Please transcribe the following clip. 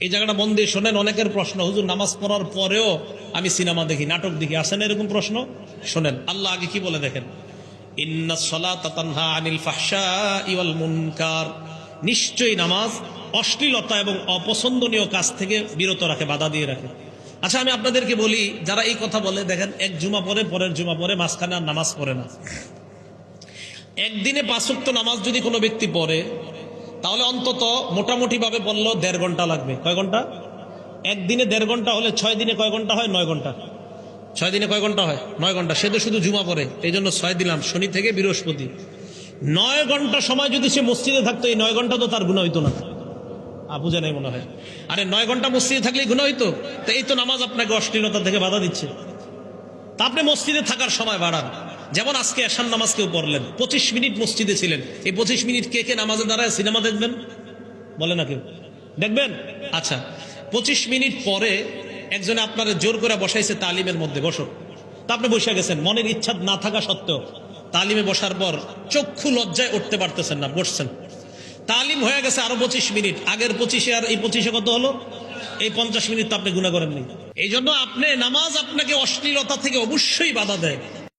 এই জায়গাটা মন দিয়ে শোনেন। অনেকের প্রশ্ন, হুজুর নামাজ পড়ার পরেও আমি সিনেমা দেখি, নাটক দেখি, আসেন এরকম প্রশ্ন? শোনেন আল্লাহ আগে কি বলে দেখেন, ইন্নাস সালাতা তানহা আনিল ফাহশাই ওয়াল মুনকার, নিশ্চয়ই নামাজ অশ্লীলতা এবং অপছন্দনীয় কাজ থেকে বিরত রাখে, বাধা দিয়ে রাখে। আচ্ছা আমি আপনাদেরকে বলি, যারা এই কথা বলে দেখেন, এক জুমা পরে, পরের জুমা পরে, মাঝখানে আর নামাজ পড়ে না। একদিনে 5 ওয়াক্ত নামাজ যদি কোনো ব্যক্তি পড়ে, তাহলে অন্তত মোটামুটি ভাবে বললো 1.5 ঘন্টা লাগবে। কয় ঘন্টা? একদিনে 1.5 ঘন্টা হলে 6 দিনে কয় ঘন্টা হয়? 9 ঘন্টা। 6 দিনে কয় ঘন্টা হয়? 9 ঘন্টা। সে তো শুধু জুমা পড়ে, এই জন্য 6 দিলাম, শনি থেকে বৃহস্পতি। 9 ঘন্টা সময় যদি সে মসজিদে থাকতো, এই 9 ঘন্টা তো তার গুনাহ হইতো না। বুঝে নাই মনে হয়? আরে 9 ঘন্টা মসজিদে থাকলেই গুনাহ হইতো। তো এই তো নামাজ আপনাকে অশ্লীলতা থেকে বাধা দিচ্ছে। তা আপনি মসজিদে থাকার সময় বাড়ান। যেমন আজকে এশার নামাজ কেউ পড়লেন, 25 মিনিট মসজিদে ছিলেন, এই 25 মিনিট কে কে নামাজে দাঁড়ায় সিনেমা দেখবেন? বলে না কেউ? দেখবেন? আচ্ছা 25 মিনিট পরে একজনে আপনারা জোর করে বসাইছে তালিমের মধ্যে, বসো। তা আপনি বসে গেছেন, মনের ইচ্ছা না থাকা সত্ত্বেও। তালিমে বসার পর চক্ষু লজ্জায় উঠতে পারতেছেন না, বসছেন। তালিম হয়ে গেছে আরো 25 মিনিট, আগের 25-এ আর এই 25-এ কত হলো? এই 50 মিনিট তো আপনি গুনাহ করেননি। এই জন্য আপনি নামাজ আপনাকে অশ্লীলতা থেকে অবশ্যই বাধা দেয়।